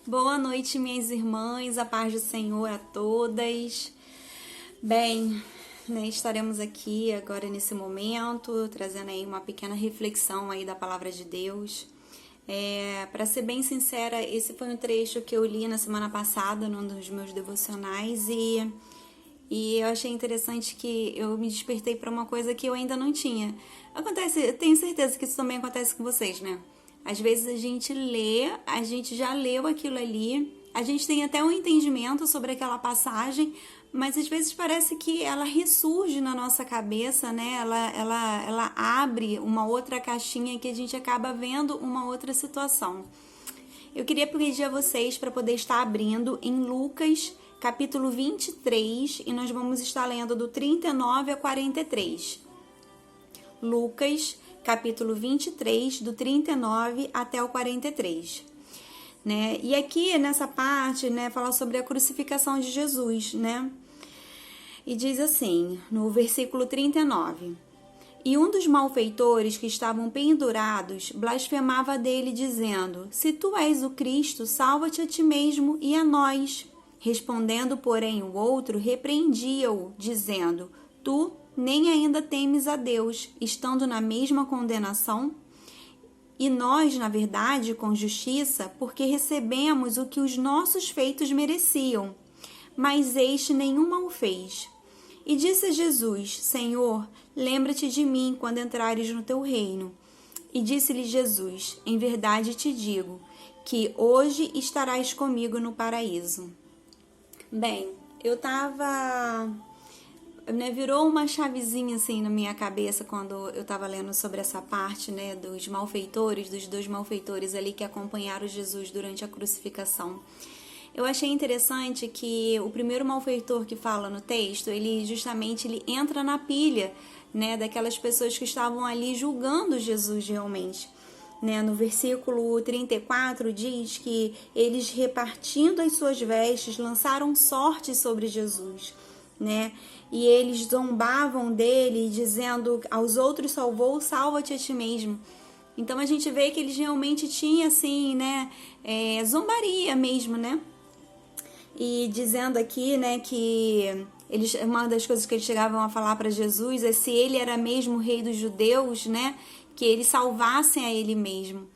Boa noite, minhas irmãs, a paz do Senhor a todas. Bem, estaremos aqui agora nesse momento, trazendo aí uma pequena reflexão aí da palavra de Deus. Para ser bem sincera, esse foi um trecho que eu li na semana passada, num dos meus devocionais, e eu achei interessante que eu me despertei para uma coisa que eu ainda não tinha. Acontece, eu tenho certeza que isso também acontece com vocês, né? Às vezes a gente lê, a gente já leu aquilo ali, a gente tem até um entendimento sobre aquela passagem, mas às vezes parece que ela ressurge na nossa cabeça, né? Ela abre uma outra caixinha que a gente acaba vendo uma outra situação. Eu queria pedir a vocês para poder estar abrindo em Lucas, capítulo 23, e nós vamos estar lendo do 39 a 43. Lucas, capítulo 23, do 39 até o 43. Né? E aqui, nessa parte, né, fala sobre a crucificação de Jesus, né? E diz assim, no versículo 39... E um dos malfeitores que estavam pendurados blasfemava dele, dizendo: Se tu és o Cristo, salva-te a ti mesmo e a nós. Respondendo, porém, o outro repreendia-o, dizendo: Tu nem ainda temes a Deus, estando na mesma condenação? E nós, na verdade, com justiça, porque recebemos o que os nossos feitos mereciam. Mas este nenhum mal fez. E disse a Jesus: Senhor, lembra-te de mim quando entrares no teu reino. E disse-lhe Jesus: Em verdade te digo, que hoje estarás comigo no paraíso. Bem, eu tava... virou uma chavezinha assim na minha cabeça quando eu tava lendo sobre essa parte, né, dos malfeitores, dos dois malfeitores ali que acompanharam Jesus durante a crucificação. Eu achei interessante que o primeiro malfeitor que fala no texto, ele entra na pilha, né, daquelas pessoas que estavam ali julgando Jesus realmente. Né? No versículo 34 diz que eles, repartindo as suas vestes, lançaram sortes sobre Jesus. Né? E eles zombavam dele, dizendo: aos outros salvou, salva-te a ti mesmo. Então a gente vê que eles realmente tinham assim, né, zombaria mesmo, né? E dizendo aqui, né, que uma das coisas que eles chegavam a falar para Jesus é se ele era mesmo o rei dos judeus, né, que eles salvassem a ele mesmo.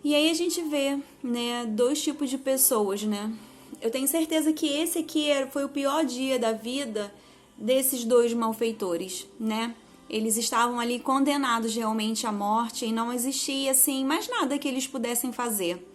E aí a gente vê, né, dois tipos de pessoas, né? Eu tenho certeza que esse aqui foi o pior dia da vida desses dois malfeitores, né? Eles estavam ali condenados realmente à morte e não existia, assim, mais nada que eles pudessem fazer.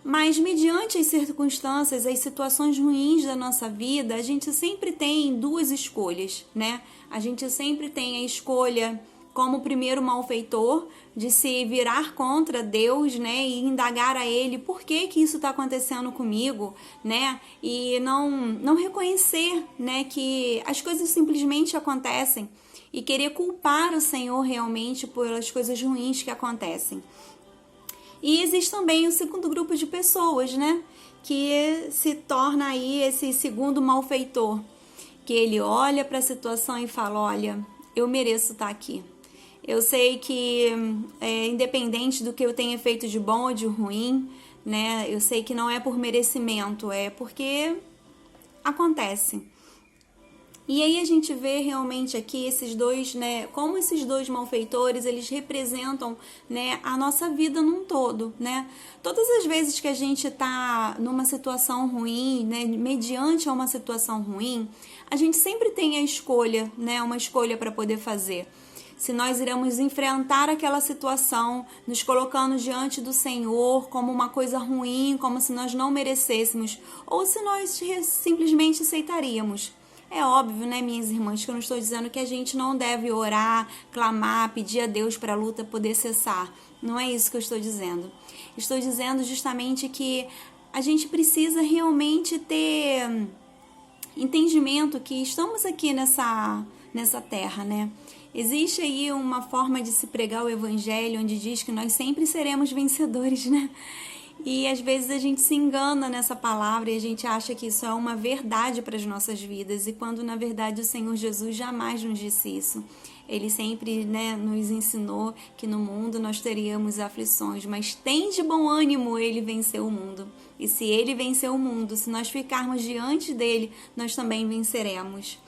Mas, mediante as circunstâncias, as situações ruins da nossa vida, a gente sempre tem duas escolhas, né? A gente sempre tem a escolha, como o primeiro malfeitor, de se virar contra Deus, né? E indagar a Ele por que isso está acontecendo comigo, né? E não reconhecer, né, que as coisas simplesmente acontecem e querer culpar o Senhor realmente pelas coisas ruins que acontecem. E existe também o segundo grupo de pessoas, né, que se torna aí esse segundo malfeitor, que ele olha para a situação e fala: olha, eu mereço estar aqui. Eu sei que, independente do que eu tenha feito de bom ou de ruim, né, eu sei que não é por merecimento, é porque acontece. E aí a gente vê realmente aqui esses dois, né, como esses dois malfeitores, eles representam, né, a nossa vida num todo, né? Todas as vezes que a gente tá numa situação ruim, né, mediante a uma situação ruim, a gente sempre tem a escolha, né, uma escolha para poder fazer. Se nós iremos enfrentar aquela situação, nos colocando diante do Senhor como uma coisa ruim, como se nós não merecêssemos, ou se nós simplesmente aceitaríamos. É óbvio, né, minhas irmãs, que eu não estou dizendo que a gente não deve orar, clamar, pedir a Deus para a luta poder cessar. Não é isso que eu estou dizendo. Estou dizendo justamente que a gente precisa realmente ter entendimento que estamos aqui nessa terra, né? Existe aí uma forma de se pregar o evangelho onde diz que nós sempre seremos vencedores, né? E às vezes a gente se engana nessa palavra e a gente acha que isso é uma verdade para as nossas vidas, e quando na verdade o Senhor Jesus jamais nos disse isso. Ele sempre, né, nos ensinou que no mundo nós teríamos aflições, mas tem de bom ânimo, ele venceu o mundo. E se ele venceu o mundo, se nós ficarmos diante dele, nós também venceremos.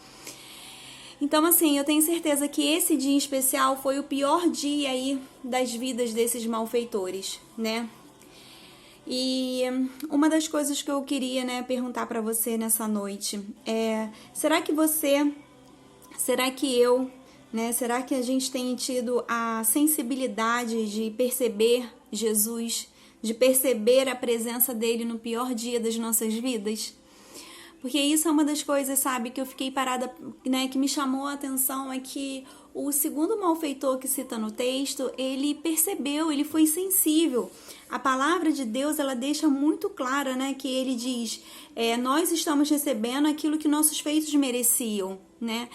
Então, assim, eu tenho certeza que esse dia em especial foi o pior dia aí das vidas desses malfeitores, né? E uma das coisas que eu queria, né, perguntar para você nessa noite é: será que eu, né, será que a gente tem tido a sensibilidade de perceber Jesus, de perceber a presença dele no pior dia das nossas vidas? Porque isso é uma das coisas, sabe, que eu fiquei parada, né, que me chamou a atenção, é que o segundo malfeitor que cita no texto, ele percebeu, ele foi sensível. A palavra de Deus, ela deixa muito clara, né, que ele diz, nós estamos recebendo aquilo que nossos feitos mereciam, né?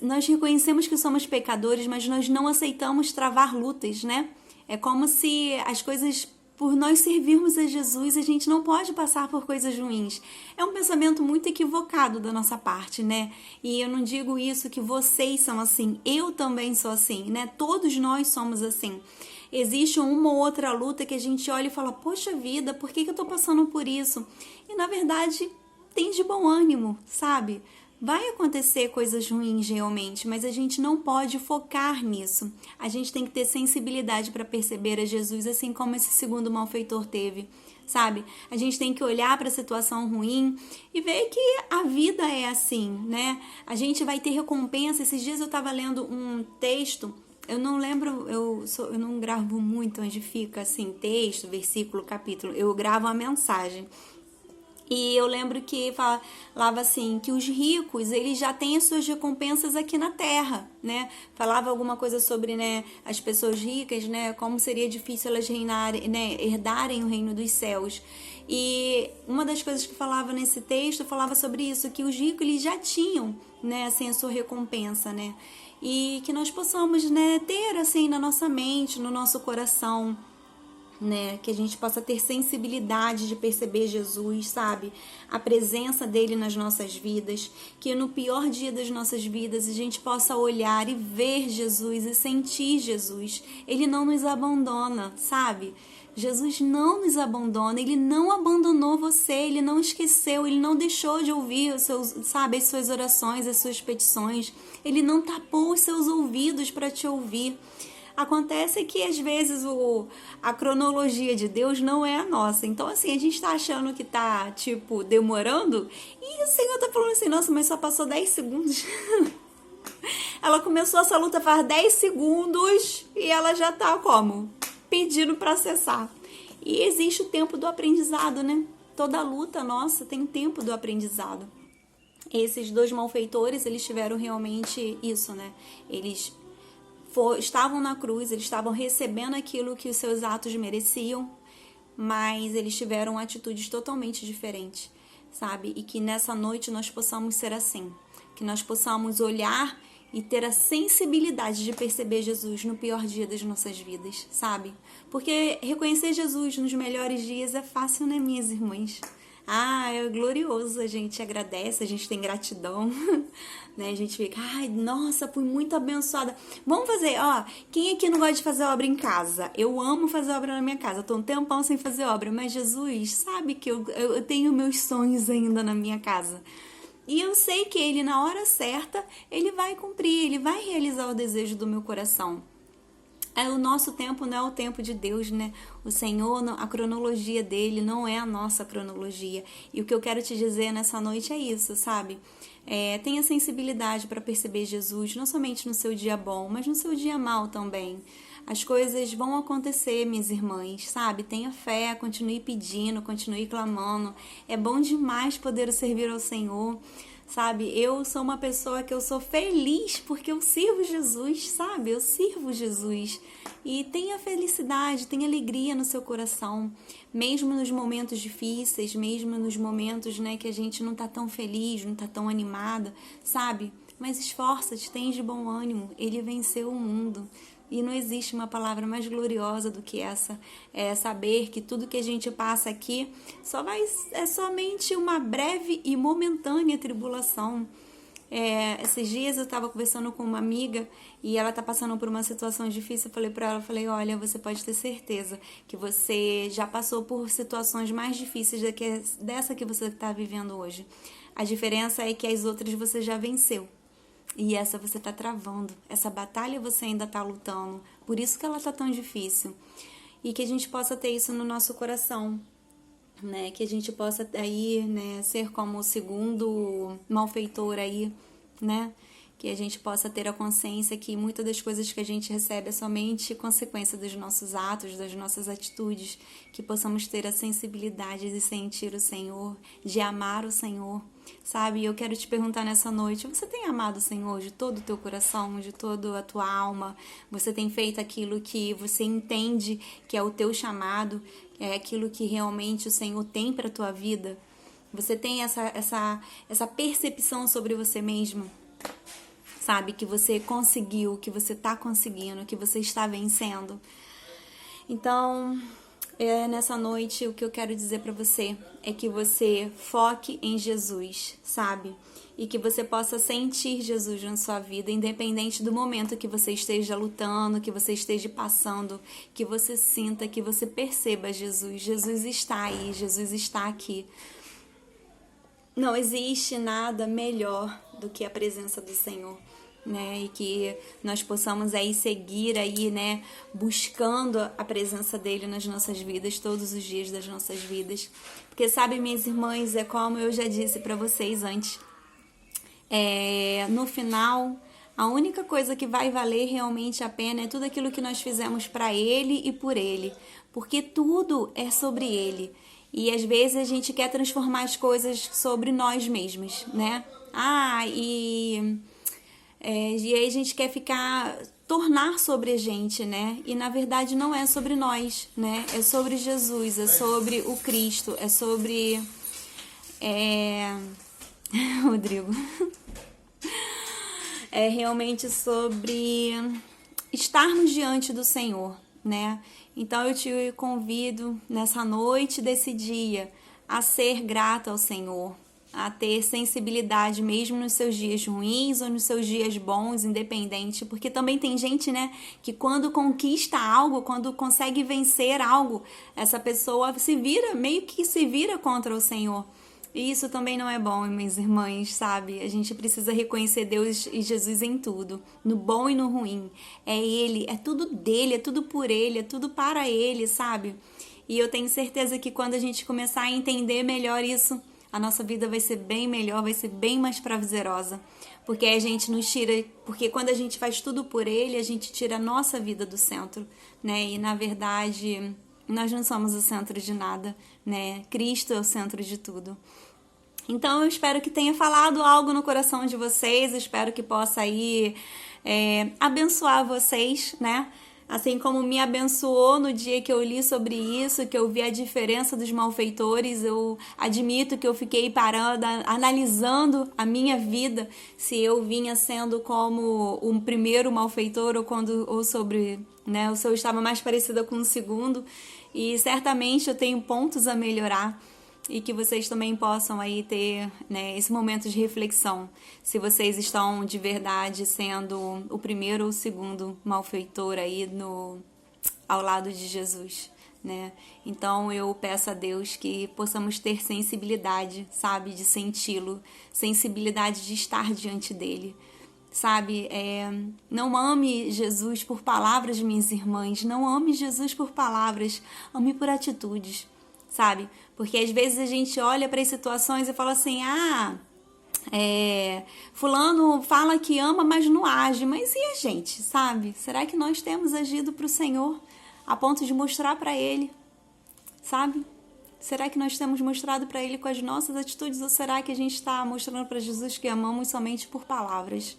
Nós reconhecemos que somos pecadores, mas nós não aceitamos travar lutas, né? É como se as coisas, por nós servirmos a Jesus, a gente não pode passar por coisas ruins. É um pensamento muito equivocado da nossa parte, né? E eu não digo isso que vocês são assim, eu também sou assim, né? Todos nós somos assim. Existe uma ou outra luta que a gente olha e fala, poxa vida, por que eu tô passando por isso? E na verdade, tem de bom ânimo, sabe? Vai acontecer coisas ruins realmente, mas a gente não pode focar nisso. A gente tem que ter sensibilidade para perceber a Jesus, assim como esse segundo malfeitor teve, sabe? A gente tem que olhar para a situação ruim e ver que a vida é assim, né? A gente vai ter recompensa. Esses dias eu estava lendo um texto, eu não lembro, eu não gravo muito onde fica assim, texto, versículo, capítulo. Eu gravo a mensagem. E eu lembro que falava assim, que os ricos, eles já têm as suas recompensas aqui na terra, né? Falava alguma coisa sobre, né, as pessoas ricas, né, como seria difícil elas reinarem, né, herdarem o reino dos céus. E uma das coisas que falava nesse texto, falava sobre isso, que os ricos, eles já tinham, né, assim, a sua recompensa, né? E que nós possamos, né, ter, assim, na nossa mente, no nosso coração, né, que a gente possa ter sensibilidade de perceber Jesus, sabe? A presença dele nas nossas vidas, que no pior dia das nossas vidas a gente possa olhar e ver Jesus e sentir Jesus. Ele não nos abandona, sabe? Jesus não nos abandona, ele não abandonou você, ele não esqueceu, ele não deixou de ouvir os seus, sabe, as suas orações, as suas petições, ele não tapou os seus ouvidos para te ouvir. Acontece que às vezes a cronologia de Deus não é a nossa. Então, assim, a gente tá achando que tá, tipo, demorando. E o Senhor tá falando assim, nossa, mas só passou 10 segundos. Ela começou essa luta faz 10 segundos e ela já tá como? Pedindo pra cessar. E existe o tempo do aprendizado, né? Toda luta nossa tem tempo do aprendizado. Esses dois malfeitores, eles tiveram realmente isso, né? Eles estavam na cruz, eles estavam recebendo aquilo que os seus atos mereciam, mas eles tiveram atitudes totalmente diferentes, sabe? E que nessa noite nós possamos ser assim, que nós possamos olhar e ter a sensibilidade de perceber Jesus no pior dia das nossas vidas, sabe? Porque reconhecer Jesus nos melhores dias é fácil, né, minhas irmãs? É glorioso, a gente agradece, a gente tem gratidão, né? A gente fica, ai, nossa, fui muito abençoada. Vamos fazer, ó, quem aqui não gosta de fazer obra em casa? Eu amo fazer obra na minha casa, eu tô um tempão sem fazer obra, mas Jesus sabe que eu tenho meus sonhos ainda na minha casa. E eu sei que ele, na hora certa, ele vai cumprir, ele vai realizar o desejo do meu coração. O nosso tempo não é o tempo de Deus, né? O Senhor, a cronologia dele não é a nossa cronologia. E o que eu quero te dizer nessa noite é isso, sabe? Tenha sensibilidade para perceber Jesus, não somente no seu dia bom, mas no seu dia mal também. As coisas vão acontecer, minhas irmãs, sabe? Tenha fé, continue pedindo, continue clamando. É bom demais poder servir ao Senhor. Sabe, eu sou uma pessoa que eu sou feliz porque eu sirvo Jesus, sabe? Eu sirvo Jesus. E tenha felicidade, tenha alegria no seu coração, mesmo nos momentos difíceis, mesmo nos momentos, né, que a gente não tá tão feliz, não tá tão animada, sabe? Mas esforça-te, tenha de bom ânimo, ele venceu o mundo. E não existe uma palavra mais gloriosa do que essa. É saber que tudo que a gente passa aqui é somente uma breve e momentânea tribulação. Esses dias eu estava conversando com uma amiga e ela tá passando por uma situação difícil. Eu falei para ela, olha, você pode ter certeza que você já passou por situações mais difíceis do que dessa que você está vivendo hoje. A diferença é que as outras você já venceu. E essa você tá travando. Essa batalha você ainda tá lutando. Por isso que ela tá tão difícil. E que a gente possa ter isso no nosso coração, né? Que a gente possa aí, né, ser como o segundo malfeitor aí, né? Que a gente possa ter a consciência que muitas das coisas que a gente recebe é somente consequência dos nossos atos, das nossas atitudes, que possamos ter a sensibilidade de sentir o Senhor, de amar o Senhor, sabe? Eu quero te perguntar nessa noite, você tem amado o Senhor de todo o teu coração, de toda a tua alma? Você tem feito aquilo que você entende que é o teu chamado, é aquilo que realmente o Senhor tem para a tua vida? Você tem essa percepção sobre você mesmo? Sabe, que você conseguiu, que você está conseguindo, que você está vencendo. Então, nessa noite, o que eu quero dizer para você é que você foque em Jesus, sabe? E que você possa sentir Jesus na sua vida, independente do momento que você esteja lutando, que você esteja passando, que você sinta, que você perceba Jesus. Jesus está aí, Jesus está aqui. Não existe nada melhor do que a presença do Senhor, né? E que nós possamos aí seguir aí, né, buscando a presença dele nas nossas vidas, todos os dias das nossas vidas. Porque sabe, minhas irmãs, é como eu já disse para vocês antes, no final, a única coisa que vai valer realmente a pena é tudo aquilo que nós fizemos para ele e por ele, porque tudo é sobre ele. E às vezes a gente quer transformar as coisas sobre nós mesmos, né? E aí a gente quer tornar sobre a gente, né? E na verdade não é sobre nós, né? É sobre Jesus, é sobre o Cristo, é sobre... Rodrigo... É realmente sobre estarmos diante do Senhor, né? Então eu te convido nessa noite desse dia a ser grata ao Senhor, a ter sensibilidade mesmo nos seus dias ruins ou nos seus dias bons, independente, porque também tem gente, né, que quando conquista algo, quando consegue vencer algo, essa pessoa meio que se vira contra o Senhor. E isso também não é bom, minhas irmãs, sabe? A gente precisa reconhecer Deus e Jesus em tudo, no bom e no ruim. É Ele, é tudo dele, é tudo por Ele, é tudo para Ele, sabe? E eu tenho certeza que quando a gente começar a entender melhor isso, a nossa vida vai ser bem melhor, vai ser bem mais prazerosa. Porque a gente nos tira, porque quando a gente faz tudo por Ele, a gente tira a nossa vida do centro, né? E na verdade... nós não somos o centro de nada, né? Cristo é o centro de tudo. Então eu espero que tenha falado algo no coração de vocês, espero que possa aí abençoar vocês, né? Assim como me abençoou no dia que eu li sobre isso, que eu vi a diferença dos malfeitores, eu admito que eu fiquei parando, analisando a minha vida, se eu vinha sendo como o primeiro malfeitor ou se eu estava mais parecida com o segundo, e certamente eu tenho pontos a melhorar. E que vocês também possam aí ter, né, esse momento de reflexão, se vocês estão de verdade sendo o primeiro ou o segundo malfeitor aí ao lado de Jesus, né? Então eu peço a Deus que possamos ter sensibilidade, sabe, de senti-lo, sensibilidade de estar diante dele, sabe? Não ame Jesus por palavras, minhas irmãs, não ame Jesus por palavras, ame por atitudes, sabe? Porque às vezes a gente olha para as situações e fala assim, fulano fala que ama, mas não age. Mas e a gente, sabe? Será que nós temos agido para o Senhor a ponto de mostrar para Ele, sabe? Será que nós temos mostrado para Ele com as nossas atitudes ou será que a gente está mostrando para Jesus que amamos somente por palavras?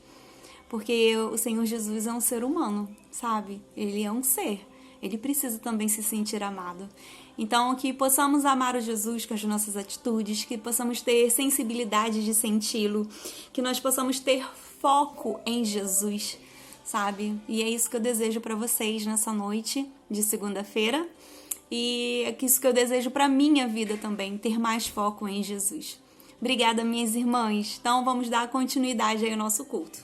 Porque o Senhor Jesus é um ser humano, sabe? Ele é um ser. Ele precisa também se sentir amado. Então, que possamos amar o Jesus com as nossas atitudes, que possamos ter sensibilidade de senti-lo, que nós possamos ter foco em Jesus, sabe? E é isso que eu desejo para vocês nessa noite de segunda-feira. E é isso que eu desejo para minha vida também, ter mais foco em Jesus. Obrigada, minhas irmãs. Então, vamos dar continuidade aí ao nosso culto.